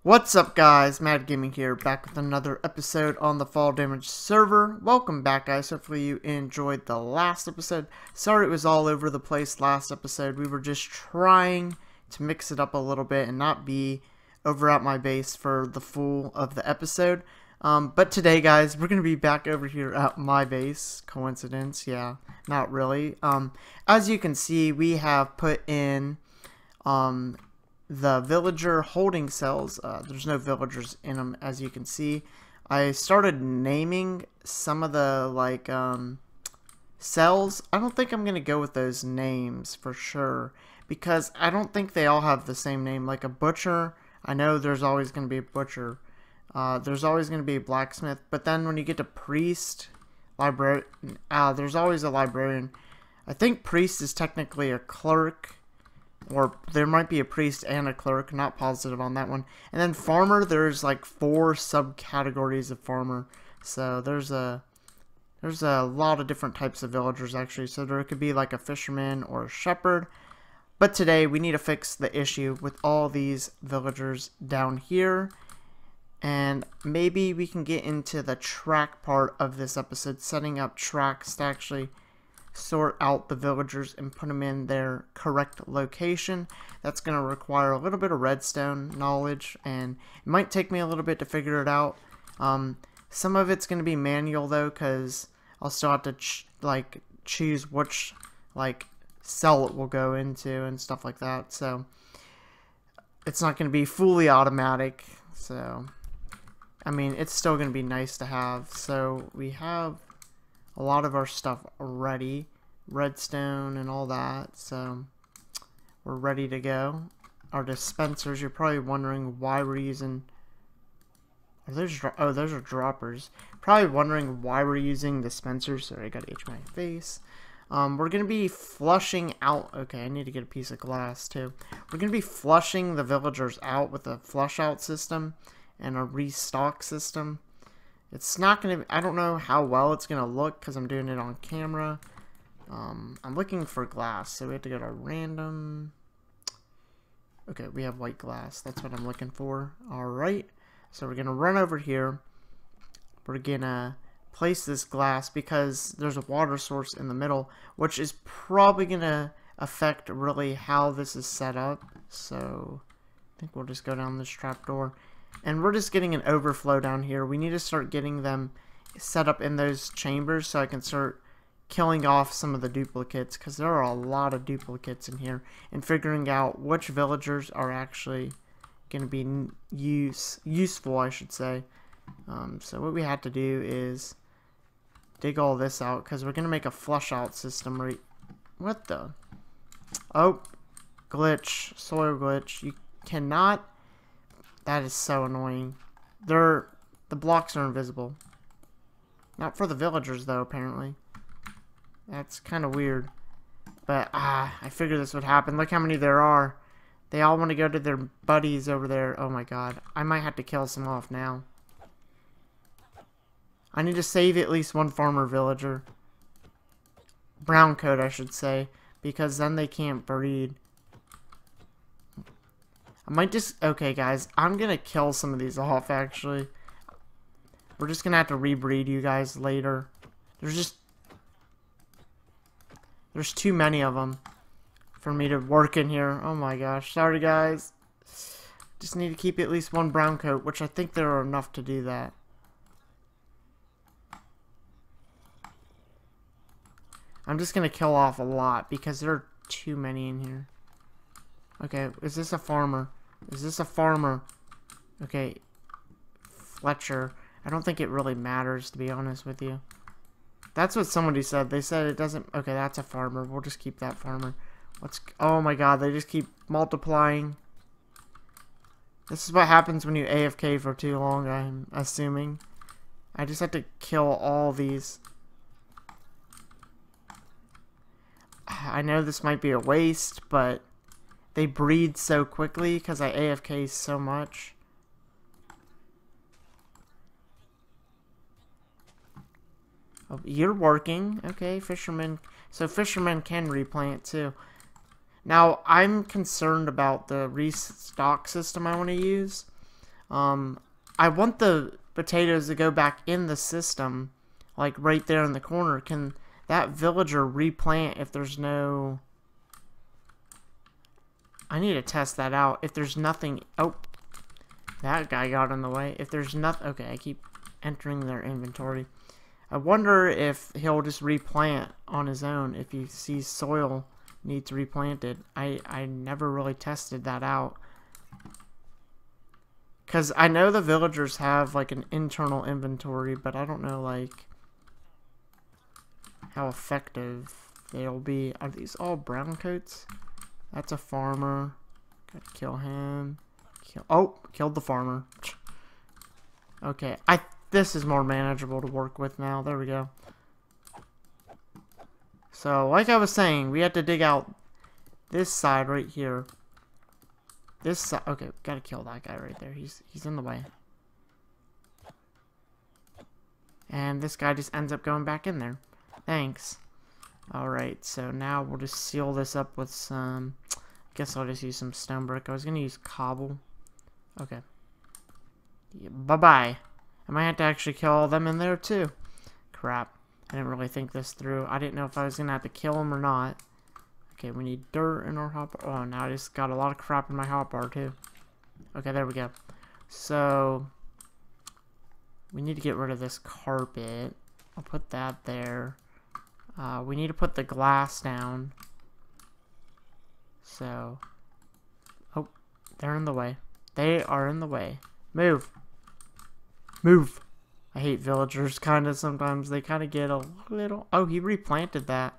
What's up, guys? Mad Gaming here, back with another episode on the Fall Damage server. Welcome back, guys. Hopefully you enjoyed the last episode. Sorry it was all over the place last episode. We were just trying to mix it up a little bit and not be over at my base for the full of the episode. But today, guys, we're going to be back over here at my base. Coincidence? Yeah, not really. As you can see, we have put in the villager holding cells. There's no villagers in them, as you can see. I started naming some of the cells. I don't think I'm gonna go with those names for sure, because I don't think they all have the same name. Like a butcher, I know there's always gonna be a butcher. There's always gonna be a blacksmith, but then when you get to priest, librarian, there's always a librarian. I think priest is technically a clerk. Or there might be a priest and a clerk, not positive on that one. And then farmer, there's like 4 subcategories of farmer. So there's a lot of different types of villagers actually. So there could be like a fisherman or a shepherd. But today we need to fix the issue with all these villagers down here. And maybe we can get into the track part of this episode, setting up tracks to actually sort out the villagers and put them in their correct location. That's going to require a little bit of redstone knowledge, and it might take me a little bit to figure it out. Some of it's going to be manual though, because I'll still have to choose which cell it will go into and stuff like that. So it's not going to be fully automatic. So I mean, it's still going to be nice to have. So we have a lot of our stuff already, redstone and all that, so we're ready to go. Our dispensers, you're probably wondering why we're using, those are droppers. Probably wondering why we're using dispensers. Sorry, I gotta itch my face. We're gonna be flushing out, okay, I need to get a piece of glass too. We're gonna be flushing the villagers out with a flush out system and a restock system. It's not going to, I don't know how well it's going to look because I'm doing it on camera. I'm looking for glass, so we have to go to random. Okay, we have white glass. That's what I'm looking for. Alright, so we're going to run over here. We're going to place this glass because there's a water source in the middle, which is probably going to affect really how this is set up. So I think we'll just go down this trapdoor. And we're just getting an overflow down here. We need to start getting them set up in those chambers so I can start killing off some of the duplicates, because there are a lot of duplicates in here, and figuring out which villagers are actually going to be useful, I should say. So what we have to do is dig all this out, because we're going to make a flush out system. What the? Oh, glitch, soil glitch. You cannot. That is so annoying. The blocks are invisible. Not for the villagers though, apparently. That's kind of weird. But I figured this would happen. Look how many there are. They all want to go to their buddies over there. Oh my god. I might have to kill some off now. I need to save at least one farmer villager. Brown coat, I should say. Because then they can't breed. I might just, okay guys, I'm gonna kill some of these off actually. We're just gonna have to rebreed you guys later. There's too many of them for me to work in here. Oh my gosh, sorry guys. Just need to keep at least one brown coat, which I think there are enough to do that. I'm just gonna kill off a lot because there are too many in here. Okay, is this a farmer? Is this a farmer? Okay, Fletcher. I don't think it really matters, to be honest with you. That's what somebody said. They said it doesn't. Okay, that's a farmer. We'll just keep that farmer. Oh my god, they just keep multiplying. This is what happens when you AFK for too long, I'm assuming. I just have to kill all these. I know this might be a waste, but they breed so quickly because I AFK so much. Oh, you're working. Okay, fishermen. So fishermen can replant too. Now, I'm concerned about the restock system I want to use. I want the potatoes to go back in the system, like right there in the corner. Can that villager replant if there's no... I need to test that out. If there's nothing... Oh, that guy got in the way. If there's nothing... Okay, I keep entering their inventory. I wonder if he'll just replant on his own if he sees soil needs replanted. I never really tested that out. Because I know the villagers have like an internal inventory, but I don't know like how effective they'll be. Are these all brown coats? That's a farmer. Gotta kill him. Oh, killed the farmer. Okay, this is more manageable to work with now. There we go. So, like I was saying, we had to dig out this side right here. This side. Okay, gotta kill that guy right there. He's in the way. And this guy just ends up going back in there. Thanks. Alright, so now we'll just seal this up with some... I guess I'll just use some stone brick. I was gonna use cobble. Okay. Yeah, bye-bye. I might have to actually kill all them in there too. Crap. I didn't really think this through. I didn't know if I was gonna have to kill them or not. Okay, we need dirt in our hotbar. Oh, now I just got a lot of crap in my hotbar too. Okay, there we go. So, we need to get rid of this carpet. I'll put that there. We need to put the glass down. So, oh, they're in the way. They are in the way. Move. Move. I hate villagers kind of sometimes. They kind of get a little... Oh, he replanted that.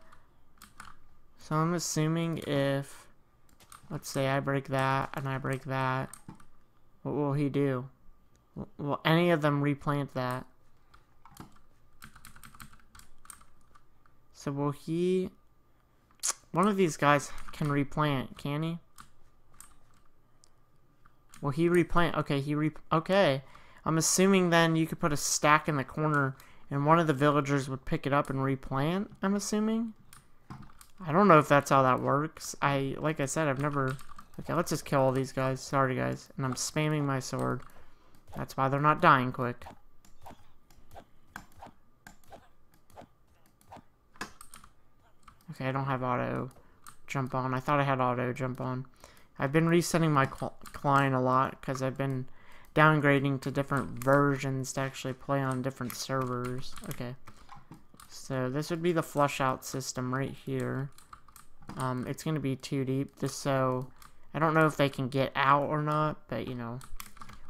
So I'm assuming if... Let's say I break that and I break that. What will he do? Will any of them replant that? So will he... One of these guys can replant, can he? Will he replant? Okay, okay. I'm assuming then you could put a stack in the corner and one of the villagers would pick it up and replant, I'm assuming? I don't know if that's how that works. Like I said, I've never... Okay, let's just kill all these guys. Sorry, guys. And I'm spamming my sword. That's why they're not dying quick. Okay, I don't have auto jump on. I thought I had auto jump on. I've been resetting my client a lot because I've been downgrading to different versions to actually play on different servers. Okay. So this would be the flush out system right here. It's going to be too deep. So I don't know if they can get out or not, but you know,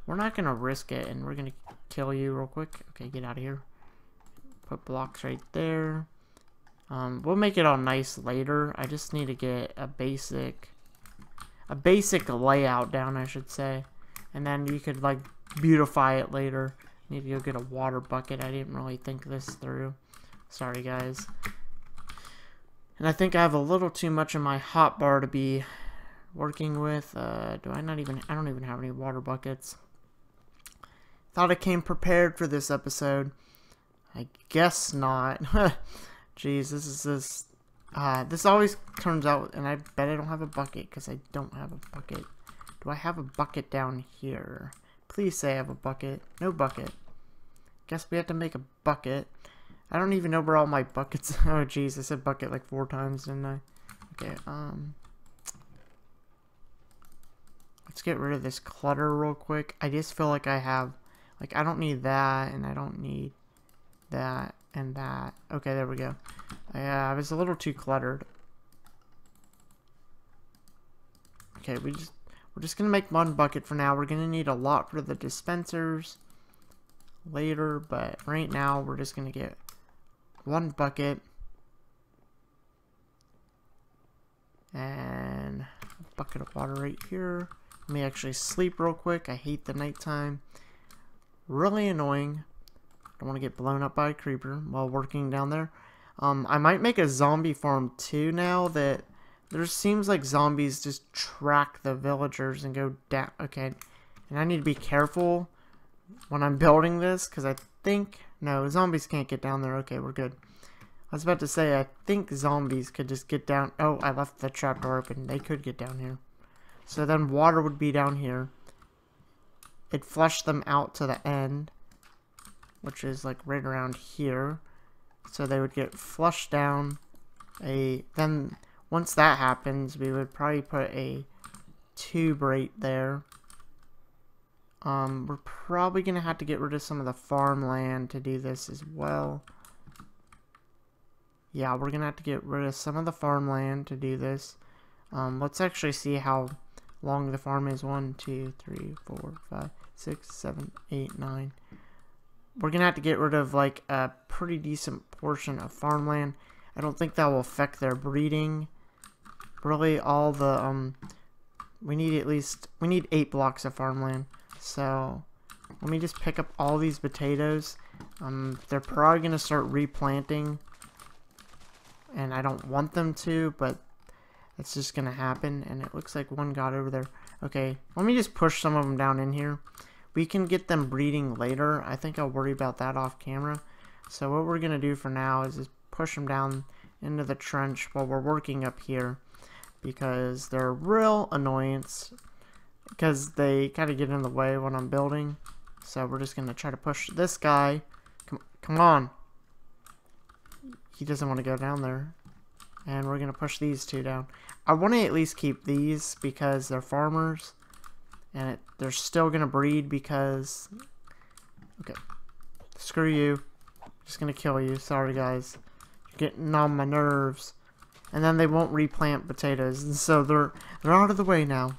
we're not going to risk it and we're going to kill you real quick. Okay, get out of here. Put blocks right there. We'll make it all nice later. I just need to get a basic layout down, I should say. And then you could like beautify it later. Need to go get a water bucket. I didn't really think this through. Sorry, guys. And I think I have a little too much in my hotbar to be working with. I don't even have any water buckets. Thought I came prepared for this episode. I guess not. Jeez, this always turns out, and I bet I don't have a bucket because I don't have a bucket. Do I have a bucket down here? Please say I have a bucket. No bucket. Guess we have to make a bucket. I don't even know where all my buckets... Oh, jeez, I said bucket like 4 times, didn't I? Okay, let's get rid of this clutter real quick. I just feel like I have... Like, I don't need that, and I don't need that, and that. Okay, there we go. I was a little too cluttered. Okay, we're just gonna make one bucket for now. We're gonna need a lot for the dispensers later, but right now we're just gonna get one bucket and a bucket of water right here. Let me actually sleep real quick. I hate the nighttime. Really annoying. Don't want to get blown up by a creeper while working down there. I might make a zombie farm too now that there seems like zombies just track the villagers and go down. Okay, and I need to be careful when I'm building this because I think... No, zombies can't get down there. Okay, we're good. I was about to say, I think zombies could just get down... Oh, I left the trapdoor open. They could get down here. So then water would be down here. it flushed them out to the end, which is like right around here. So they would get flushed down. Then once that happens, we would probably put a tube right there. We're probably gonna have to get rid of some of the farmland to do this as well. Yeah, we're gonna have to get rid of some of the farmland to do this. Let's actually see how long the farm is. 1, 2, 3, 4, 5, 6, 7, 8, 9. We're gonna have to get rid of like a pretty decent portion of farmland. I don't think that will affect their breeding. Really, all the we need 8 blocks of farmland. So let me just pick up all these potatoes. They're probably gonna start replanting, and I don't want them to, but it's just gonna happen. And it looks like one got over there. Okay, let me just push some of them down in here. We can get them breeding later. I think I'll worry about that off camera. So what we're gonna do for now is just push them down into the trench while we're working up here, because they're a real annoyance, because they kind of get in the way when I'm building. So we're just gonna try to push this guy. Come on. He doesn't want to go down there. And we're gonna push these 2 down. I want to at least keep these because they're farmers, and they're still gonna breed because. Okay, screw you. Just gonna kill you. Sorry guys, you're getting on my nerves. And then they won't replant potatoes, and so they're out of the way now.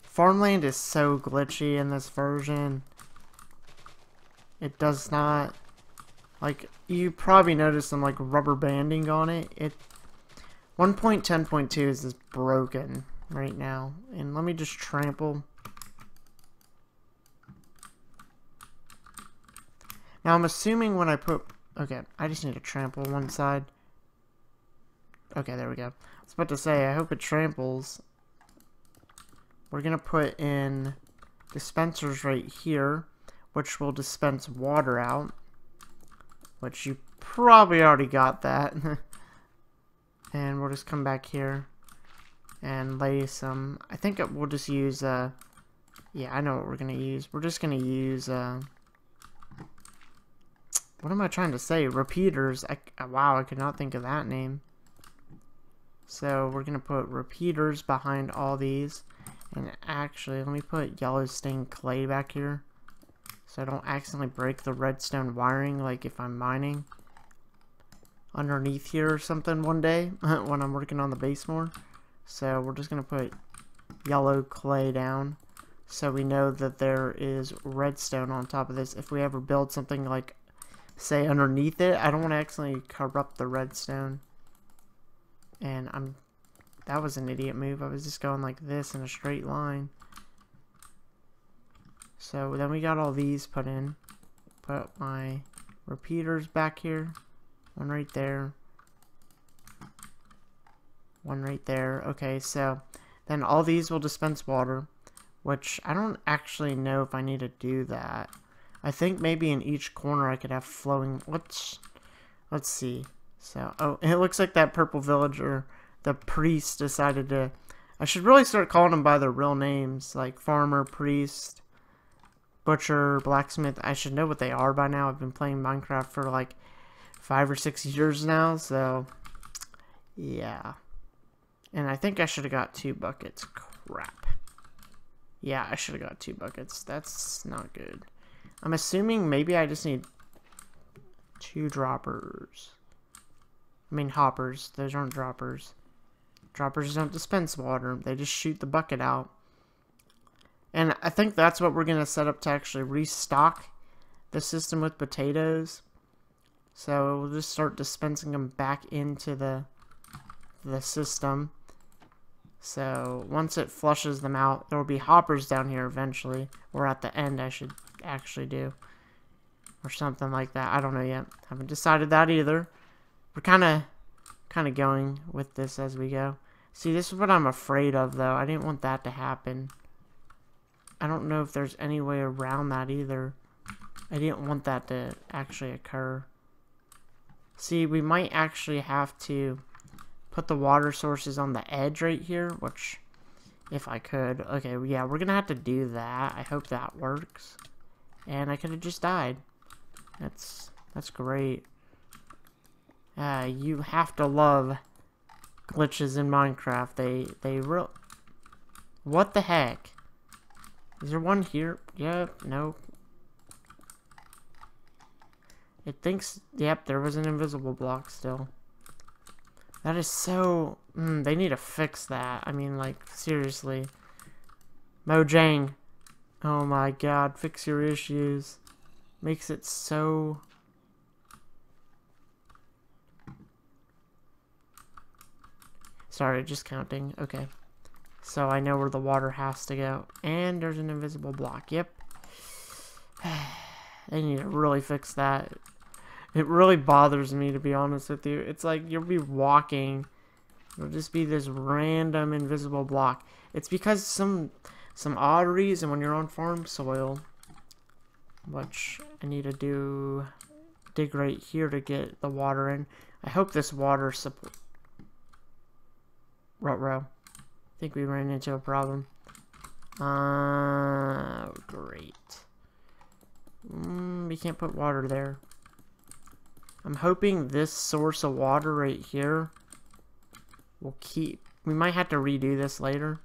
Farmland is so glitchy in this version. It does not, like, you probably noticed some like rubber banding on it. 1.10.2 is just broken right now. And let me just trample. Now I'm assuming when I put, okay, I just need to trample one side. Okay, there we go. I was about to say, I hope it tramples. We're gonna put in dispensers right here, which will dispense water out, which you probably already got that. And we'll just come back here and lay some, I think we'll just use, yeah, I know what we're gonna use. We're just gonna use, what am I trying to say? Repeaters. Wow, I could not think of that name. So we're going to put repeaters behind all these. And actually, let me put yellow stained clay back here, so I don't accidentally break the redstone wiring, like if I'm mining underneath here or something one day when I'm working on the base more. So we're just going to put yellow clay down so we know that there is redstone on top of this. If we ever build something like, say, underneath it, I don't want to accidentally corrupt the redstone. And that was an idiot move. I was just going like this in a straight line. So then we got all these put in. Put my repeaters back here. One right there. One right there. Okay, so then all these will dispense water, which I don't actually know if I need to do that. I think maybe in each corner I could have flowing. Let's see. So, oh, it looks like that purple villager, the priest, decided to. I should really start calling them by their real names, like farmer, priest, butcher, blacksmith. I should know what they are by now. I've been playing Minecraft for like 5 or 6 years now, so yeah. And I think I should have got 2 buckets. Crap. Yeah, I should have got 2 buckets. That's not good. I'm assuming maybe I just need 2 droppers. I mean hoppers. Those aren't droppers. Droppers don't dispense water. They just shoot the bucket out. And I think that's what we're going to set up to actually restock the system with potatoes. So we'll just start dispensing them back into the system. So once it flushes them out, there will be hoppers down here eventually. Or at the end, I should actually do. Or something like that. I don't know yet. Haven't decided that either. We're kind of going with this as we go. See, this is what I'm afraid of, though. I didn't want that to happen. I don't know if there's any way around that either. I didn't want that to actually occur. See, we might actually have to put the water sources on the edge right here, which If I could. Okay, yeah, we're gonna have to do that. I hope that works. And I could have just died. That's great. You have to love glitches in Minecraft. They real. What the heck? Is there one here? Yep. No. It thinks. Yep. There was an invisible block still. That is so... they need to fix that. I mean, like, seriously. Mojang. Oh my god, fix your issues. Makes it so... Sorry, just counting. Okay. So I know where the water has to go. And there's an invisible block. Yep. They need to really fix that. It really bothers me, to be honest with you. It's like you'll be walking. It'll just be this random invisible block. It's because some odd reason when you're on farm soil, which I need to dig right here to get the water in. I hope this water support. Ruh-roh. I think we ran into a problem. Great. We can't put water there. I'm hoping this source of water right here will keep... We might have to redo this later.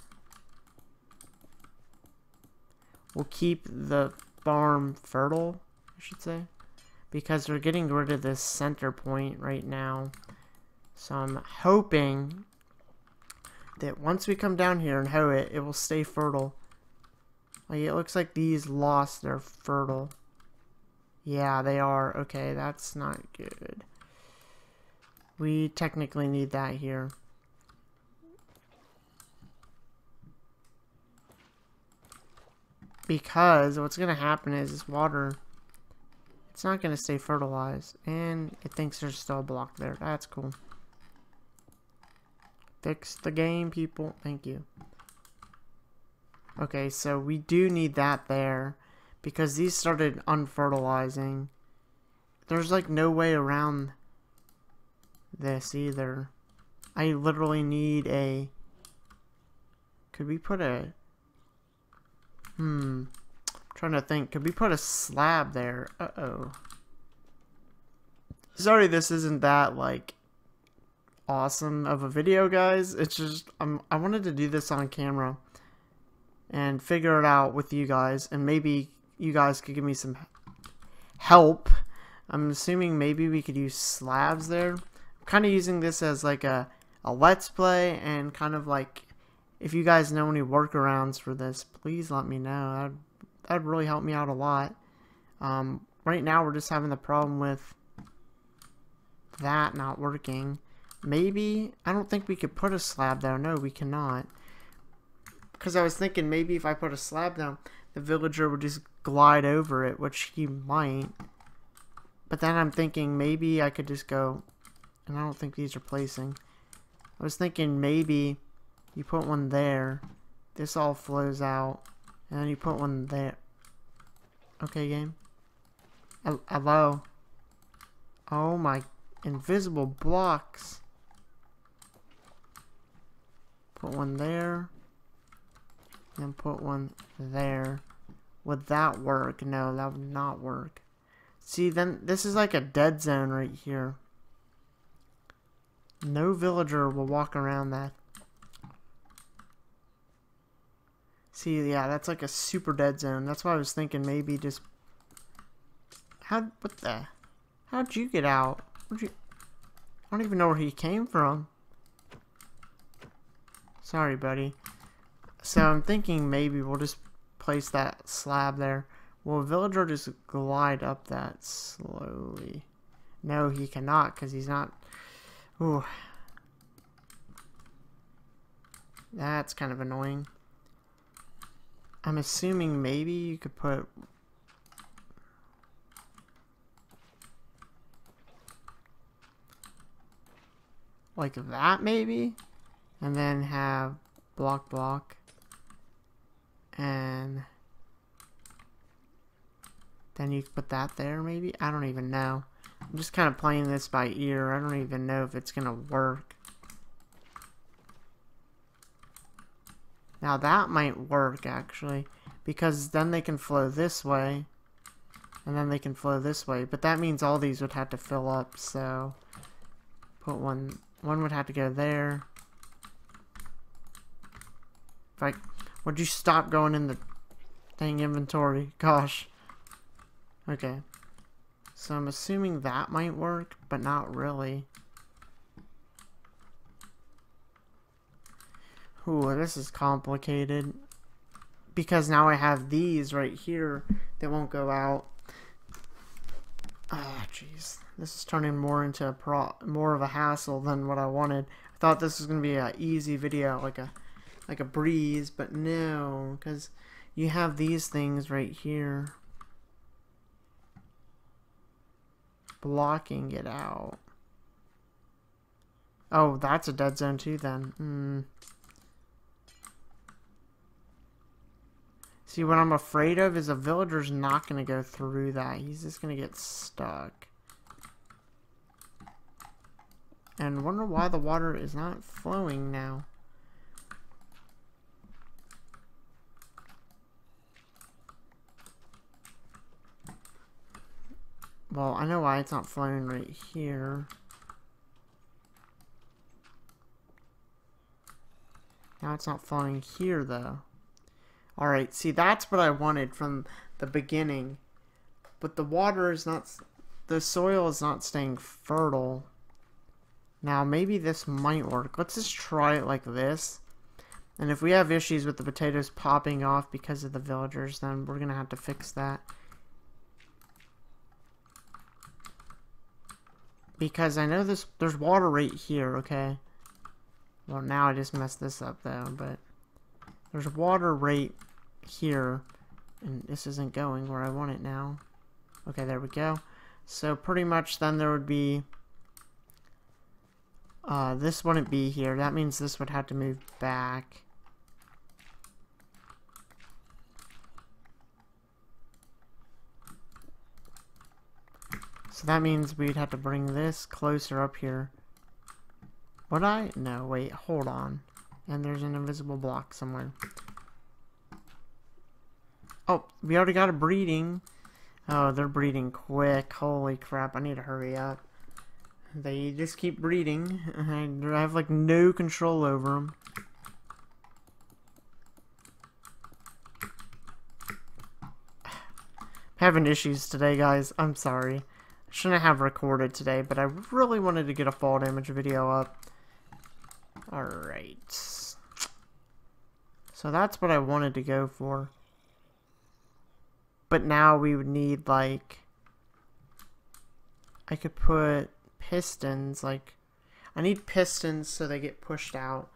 We'll keep the farm fertile, I should say. Because we're getting rid of this center point right now. So I'm hoping that once we come down here and hoe it, it will stay fertile. Like, it looks like these lost their fertile. Yeah, they are. Okay, that's not good. We technically need that here. Because what's going to happen is this water, it's not going to stay fertilized. And it thinks there's still a block there. That's cool. Fix the game, people. Thank you. Okay, so we do need that there. Because these started unfertilizing. There's like no way around this either. I literally need a... Could we put a... I'm trying to think. Could we put a slab there? Uh-oh. Sorry this isn't that, like, awesome of a video, guys. It's just, I wanted to do this on camera. And figure it out with you guys. And maybe you guys could give me some help. I'm assuming maybe we could use slabs there. I'm kind of using this as like a let's play, and kind of like, if you guys know any workarounds for this, please let me know. That'd really help me out a lot. Right now we're just having the problem with that not working. Maybe, I don't think we could put a slab there. No, we cannot. Because I was thinking maybe if I put a slab down, the villager would just glide over it, which he might. But then I'm thinking maybe I could just go, and I don't think these are placing. I was thinking maybe you put one there, this all flows out, and then you put one there. Okay, game. Hello. Oh my, invisible blocks. Put one there. And put one there. Would that work? No, that would not work. See, then this is like a dead zone right here. No villager will walk around that. See, yeah, that's like a super dead zone. That's why I was thinking maybe just... How'd you get out? I don't even know where he came from. Sorry, buddy. So I'm thinking maybe we'll just place that slab there. Will a villager just glide up that slowly? No, he cannot, because he's not... Ooh. That's kind of annoying. I'm assuming maybe you could put... like that, maybe? And then have block. And then you put that there, maybe? I don't even know. I'm just kind of playing this by ear. I don't even know if it's going to work. Now that might work, actually. Because then they can flow this way. And then they can flow this way. But that means all these would have to fill up, so... Put one... One would have to go there. Would you stop going in the dang inventory? Gosh. Okay. So I'm assuming that might work, but not really. Ooh, this is complicated. Because now I have these right here that won't go out. Ah, jeez. This is turning more into more of a hassle than what I wanted. I thought this was gonna be an easy video, like a breeze, but no, because you have these things right here blocking it out. Oh, that's a dead zone too then. See, what I'm afraid of is a villager's not going to go through that. He's just going to get stuck. And wonder why the water is not flowing now. Well, I know why it's not flowing right here. Now it's not flowing here, though. Alright, see, that's what I wanted from the beginning. But the water is not... The soil is not staying fertile. Now, maybe this might work. Let's just try it like this. And if we have issues with the potatoes popping off because of the villagers, then we're going to have to fix that. Because I know there's water right here, okay? Well, now I just messed this up, though, but... There's water right here, and this isn't going where I want it now. Okay, there we go. So pretty much then there would be... this wouldn't be here. That means this would have to move back. So that means we'd have to bring this closer up here. Would I? No, wait, hold on. And there's an invisible block somewhere. Oh, we already got a breeding. Oh, they're breeding quick. Holy crap, I need to hurry up. They just keep breeding. I have like no control over them. Having issues today, guys. I'm sorry. I shouldn't have recorded today, but I really wanted to get a fall damage video up. Alright. So that's what I wanted to go for. But now we would need, like... I could put pistons, like... I need pistons so they get pushed out.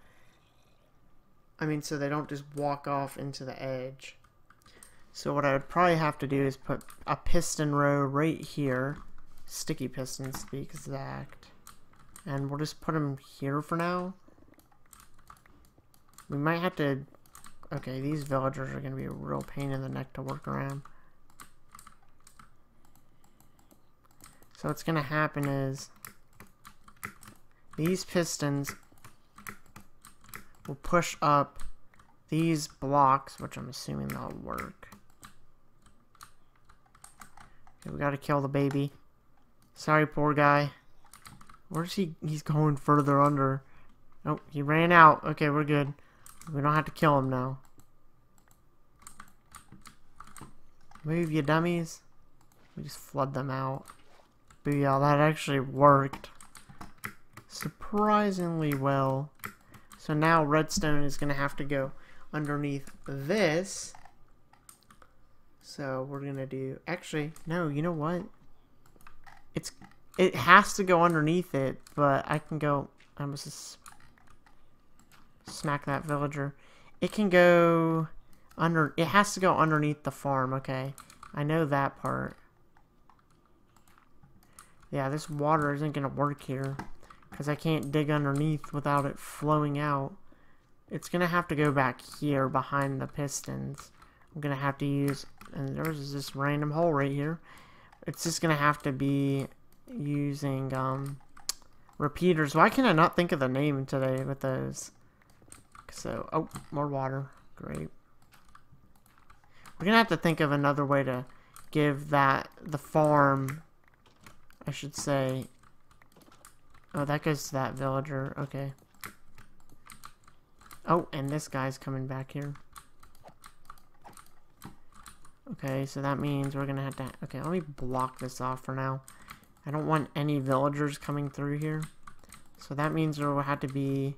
I mean, so they don't just walk off into the edge. So what I would probably have to do is put a piston row right here. Sticky pistons, to be exact. And we'll just put them here for now. We might have to... Okay, these villagers are going to be a real pain in the neck to work around. So what's going to happen is... These pistons will push up these blocks, which I'm assuming that'll work. Okay, we got to kill the baby. Sorry, poor guy. Where's he? He's going further under. Oh, he ran out. Okay, we're good. We don't have to kill him now. Move, you dummies. We just flood them out. But yeah, that actually worked surprisingly well. So now redstone is going to have to go underneath this. So we're going to do... Actually, no, you know what? It has to go underneath it, but I can go... I must just smack that villager. It can go under... It has to go underneath the farm, okay. I know that part. Yeah, this water isn't going to work here. Because I can't dig underneath without it flowing out. It's going to have to go back here behind the pistons. I'm going to have to use... And there's this random hole right here. It's just going to have to be using repeaters. Why can I not think of the name today with those? So, oh, more water. Great. We're gonna have to think of another way to give the farm, I should say. Oh, that goes to that villager. Okay. Oh, and this guy's coming back here. Okay, so that means we're gonna have to... Okay, let me block this off for now. I don't want any villagers coming through here. So that means there will have to be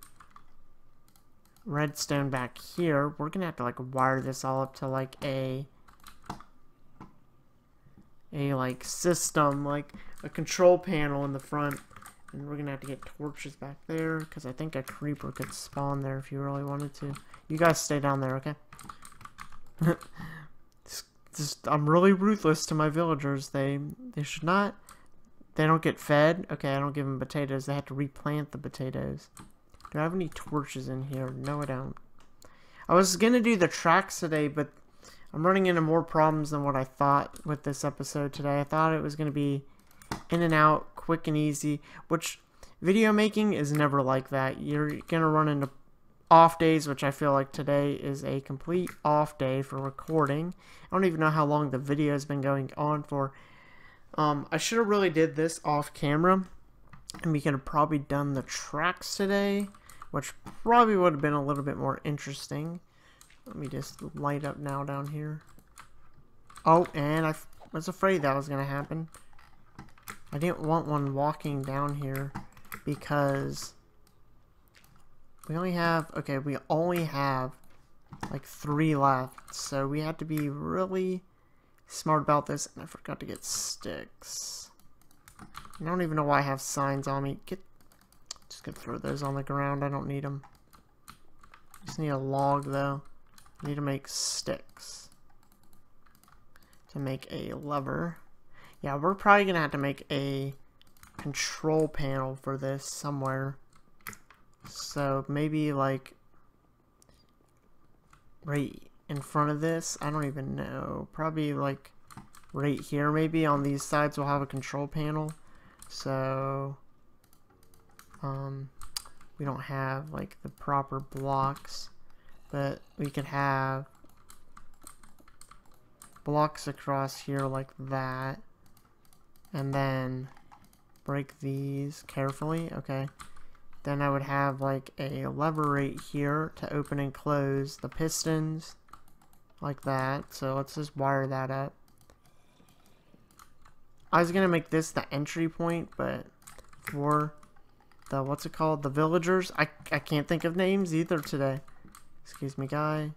redstone back here. We're gonna have to like wire this all up to like a like system, like a control panel in the front. And we're gonna have to get torches back there, because I think a creeper could spawn there if you really wanted to. You guys stay down there, okay? I'm really ruthless to my villagers. They should not... They don't get fed. Okay, I don't give them potatoes. They have to replant the potatoes. Do I have any torches in here? No, I don't. I was gonna do the tracks today, but I'm running into more problems than what I thought with this episode today. I thought it was gonna be in and out, quick and easy, which video making is never like that. You're gonna run into off days, which I feel like today is a complete off day for recording. I don't even know how long the video has been going on for. I should have really did this off camera, and we could have probably done the tracks today, which probably would have been a little bit more interesting. Let me just light up now down here. Oh, and I was afraid that was going to happen. I didn't want one walking down here because we only have, okay, we only have like 3 left, so we had to be really smart about this. And I forgot to get sticks. I don't even know why I have signs on me. Just gonna throw those on the ground. I don't need them. Just need a log though. I need to make sticks to make a lever. Yeah, we're probably gonna have to make a control panel for this somewhere. So maybe like right in front of this. I don't even know. Probably like right here maybe. On these sides we'll have a control panel. So we don't have like the proper blocks, but we could have blocks across here like that, and then break these carefully. Okay, then I would have like a lever right here to open and close the pistons like that. So let's just wire that up. I was gonna make this the entry point, but for the, what's it called, the villagers, I can't think of names either today. Excuse me, guy.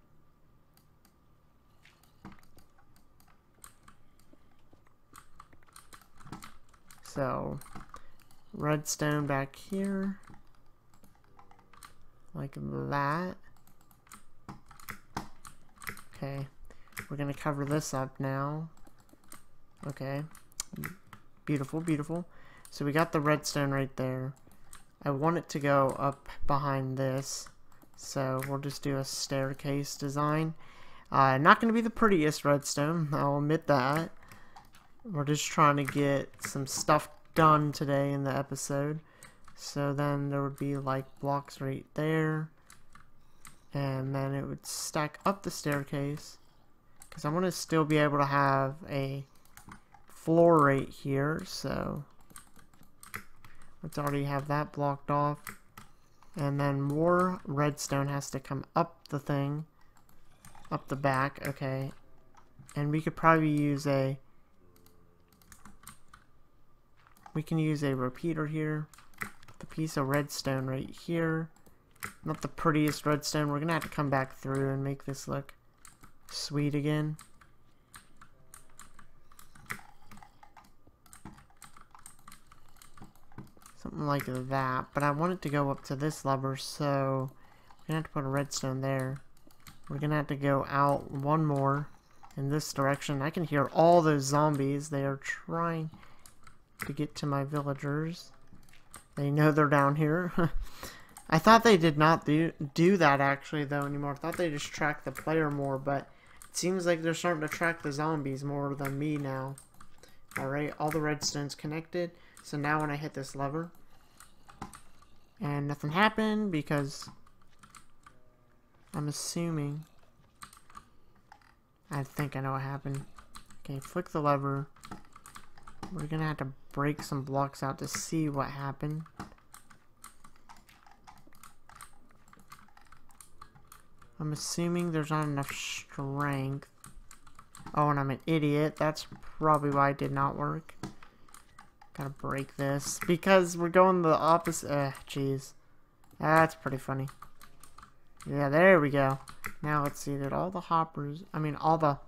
So redstone back here like that. Okay, we're gonna cover this up now. Okay, beautiful, beautiful. So we got the redstone right there. I want it to go up behind this, so we'll just do a staircase design. Not going to be the prettiest redstone, I'll admit that. We're just trying to get some stuff done today in the episode. So then there would be like blocks right there, and then it would stack up the staircase, because I want to still be able to have a floor right here. So let's already have that blocked off, and then more redstone has to come up the thing, up the back. Okay, and we could probably use a, we can use a repeater here, the piece of redstone right here. Not the prettiest redstone. We're gonna have to come back through and make this look sweet again. Something like that, but I want it to go up to this lever, so we're gonna have to put a redstone there. We're gonna have to go out one more in this direction. I can hear all those zombies. They are trying to get to my villagers. They know they're down here. I thought they did not do that actually though anymore. I thought they just tracked the player more, but it seems like they're starting to track the zombies more than me now. Alright, all the redstone's connected. So now when I hit this lever, and nothing happened because I'm assuming I think I know what happened. Okay, flick the lever. We're gonna have to break some blocks out to see what happened. I'm assuming there's not enough strength. Oh, and I'm an idiot. That's probably why it did not work. Gotta break this. Because we're going the opposite. Jeez. That's pretty funny. Yeah, there we go. Now let's see. That all the hoppers... I mean, all the...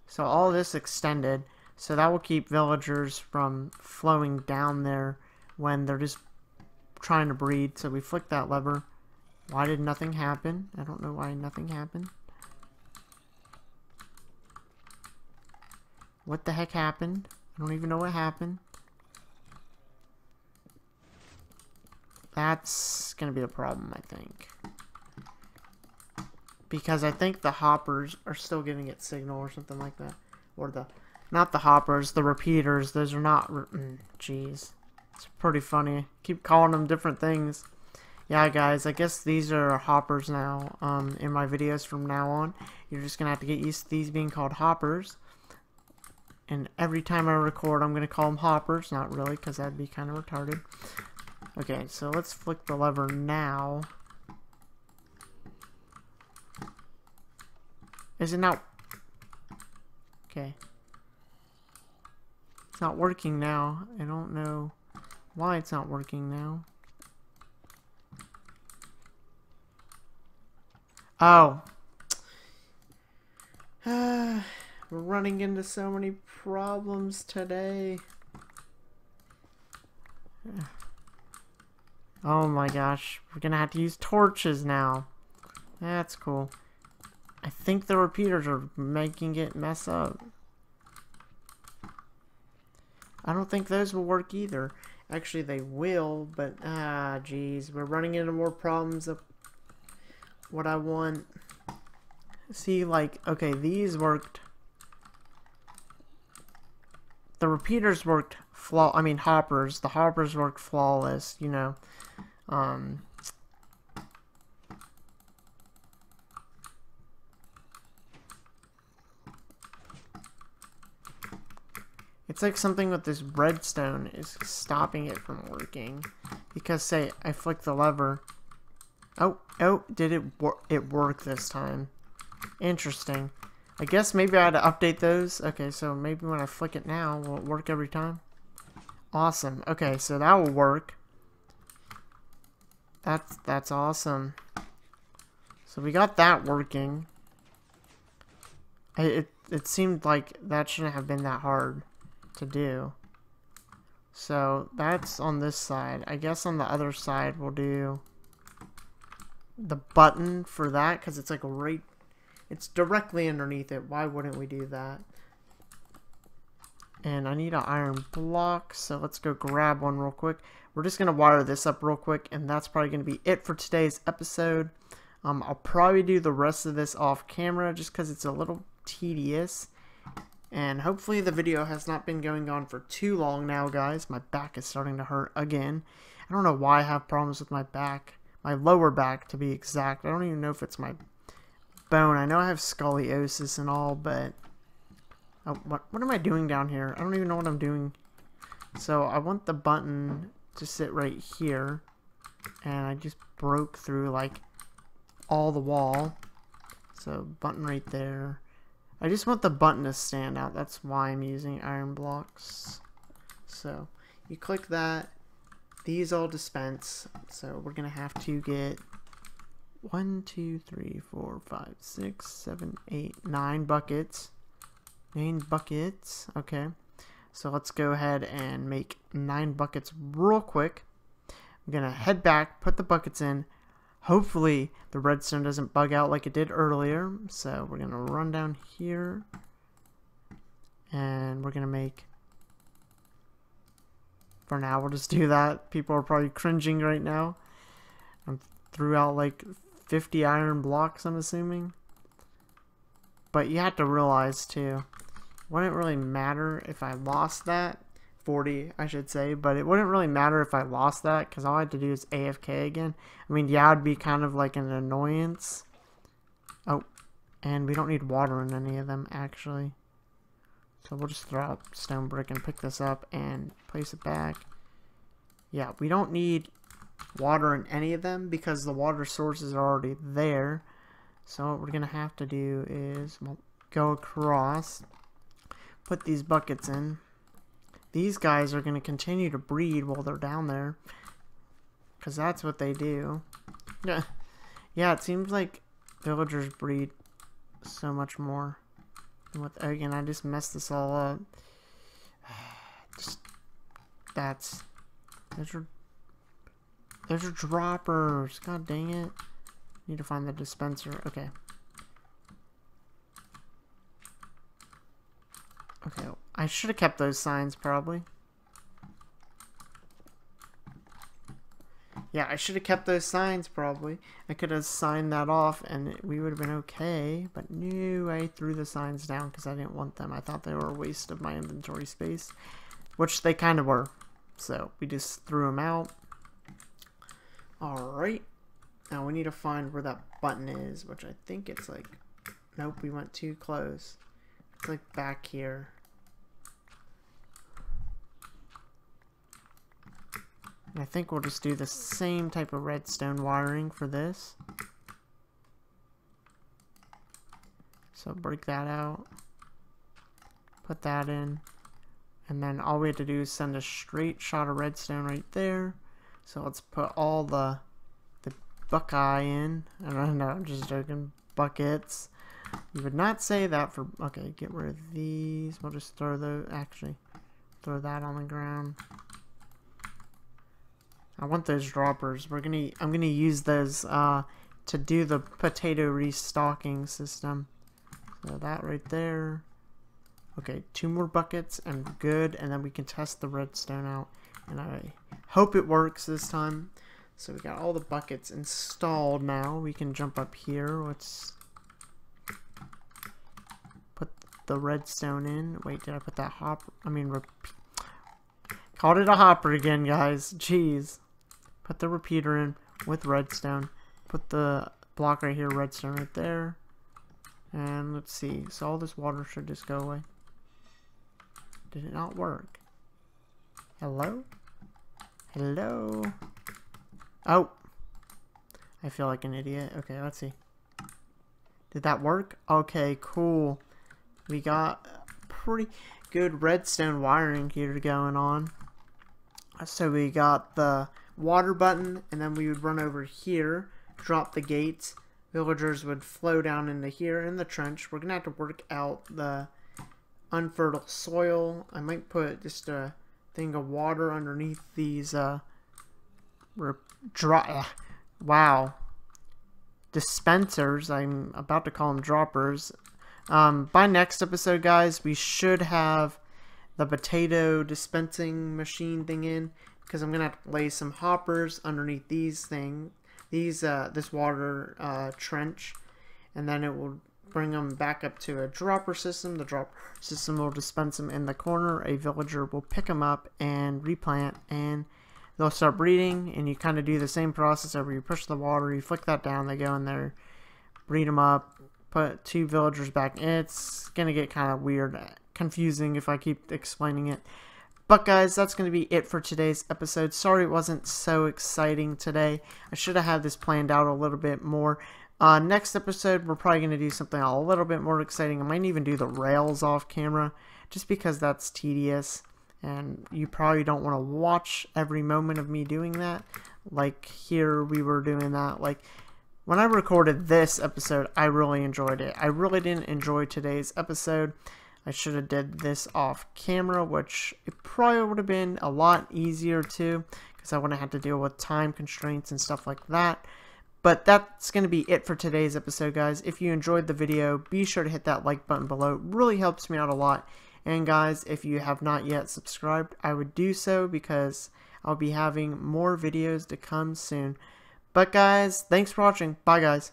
So all this extended. So that will keep villagers from flowing down there when they're just trying to breed. So we flick that lever. Why did nothing happen? I don't know why nothing happened. What the heck happened? I don't even know what happened. That's gonna be the problem, I think. Because I think the hoppers are still giving it signal or something like that. Or the... Not the hoppers, the repeaters. Those are not... Jeez. It's pretty funny. Keep calling them different things. Yeah, guys, I guess these are hoppers now. In my videos from now on. You're just gonna have to get used to these being called hoppers. And every time I record, I'm gonna call them hoppers. Not really, because that'd be kind of retarded. Okay, so let's flick the lever now. Is it not... Okay. It's not working now. I don't know why it's not working now. Oh. We're running into so many problems today. Oh my gosh. We're gonna have to use torches now. That's cool. I think the repeaters are making it mess up. I don't think those will work either. Actually, they will, but geez, we're running into more problems of what I want. See, like, okay, these worked. The repeaters worked hoppers. The hoppers worked flawless, you know. It's like something with this redstone is stopping it from working. Because, say, I flick the lever. Oh, did it work this time? Interesting. I guess maybe I had to update those. Okay, so maybe when I flick it now, will it work every time? Awesome. Okay, so that will work. That's awesome. So we got that working. It seemed like that shouldn't have been that hard to do. So that's on this side. I guess on the other side we'll do the button for that, because it's like right, it's directly underneath it. Why wouldn't we do that? And I need an iron block, so let's go grab one real quick. We're just gonna wire this up real quick, and that's probably gonna be it for today's episode. I'll probably do the rest of this off camera just because it's a little tedious. And hopefully the video has not been going on for too long now, guys. My back is starting to hurt again. I don't know why I have problems with my back. My lower back, to be exact. I don't even know if it's my bone. I know I have scoliosis and all, but... Oh, what am I doing down here? I don't even know what I'm doing. So I want the button to sit right here. And I just broke through, like, all the wall. So button right there. I just want the button to stand out. That's why I'm using iron blocks. So you click that. These all dispense. So we're going to have to get 1, 2, 3, 4, 5, 6, 7, 8, 9 buckets. 9 buckets. Okay. So let's go ahead and make 9 buckets real quick. I'm going to head back, put the buckets in. Hopefully the redstone doesn't bug out like it did earlier. So we're going to run down here. And we're going to make... For now, we'll just do that. People are probably cringing right now. I threw out like 50 iron blocks, I'm assuming. But you have to realize too, it wouldn't really matter if I lost that. 40, I should say, but it wouldn't really matter if I lost that because all I had to do is AFK again. I mean, yeah, it'd be kind of like an annoyance. Oh, And we don't need water in any of them, actually. So we'll just throw out stone brick and pick this up and place it back. Yeah, we don't need water in any of them because the water sources are already there. So what we're going to have to do is go across, put these buckets in. These guys are going to continue to breed while they're down there, because that's what they do. Yeah, it seems like villagers breed so much more. Again, I just messed this all up. There's your droppers. God dang it. Need to find the dispenser. Okay. Okay, I should have kept those signs probably. Yeah, I should have kept those signs probably. I could have signed that off and we would have been okay. But no, I threw the signs down because I didn't want them. I thought they were a waste of my inventory space, which they kind of were. So we just threw them out. Alright. Now we need to find where that button is, which I think it's like... Nope, we went too close. It's like back here. And I think we'll just do the same type of redstone wiring for this. So break that out. Put that in. And then all we have to do is send a straight shot of redstone right there. So let's put all the Buckeye in. I don't know, I'm just joking. Buckets. You would not say that for... Okay, get rid of these. We'll just throw those... Actually, throw that on the ground. I want those droppers. I'm gonna use those to do the potato restocking system. So that right there. Okay, 2 more buckets and good, and then we can test the redstone out. And I hope it works this time. So we got all the buckets installed now. We can jump up here. Let's put the redstone in. Wait, did I put that hopper? I mean, called it a hopper again, guys. Jeez. Put the repeater in with redstone. Put the block right here, redstone right there. And let's see. So all this water should just go away. Did it not work? Hello? Hello? Oh. I feel like an idiot. Okay, let's see. Did that work? Okay, cool. We got pretty good redstone wiring here going on. So we got the water button, and then we would run over here, drop the gates. Villagers would flow down into here in the trench. We're gonna have to work out the unfertile soil. I might put just a thing of water underneath these dispensers. I'm about to call them droppers. By next episode, guys, we should have the potato dispensing machine thing in, because I'm gonna have to lay some hoppers underneath this water trench, and then it will bring them back up to a dropper system. The dropper system will dispense them in the corner. A villager will pick them up and replant, and they'll start breeding. And you kind of do the same process over. You push the water, you flick that down, they go in there, breed them up, put 2 villagers back. It's gonna get kind of weird, confusing if I keep explaining it. But guys, that's going to be it for today's episode. Sorry it wasn't so exciting today. I should have had this planned out a little bit more. Next episode, we're probably going to do something a little bit more exciting. I might even do the rails off camera, just because that's tedious. And you probably don't want to watch every moment of me doing that. Like here, we were doing that. Like when I recorded this episode, I really enjoyed it. I really didn't enjoy today's episode. I should have did this off camera, which it probably would have been a lot easier too, because I wouldn't have to deal with time constraints and stuff like that. But that's going to be it for today's episode, guys. If you enjoyed the video, be sure to hit that like button below. It really helps me out a lot. And guys, if you have not yet subscribed, I would do so, because I'll be having more videos to come soon. But guys, thanks for watching. Bye, guys.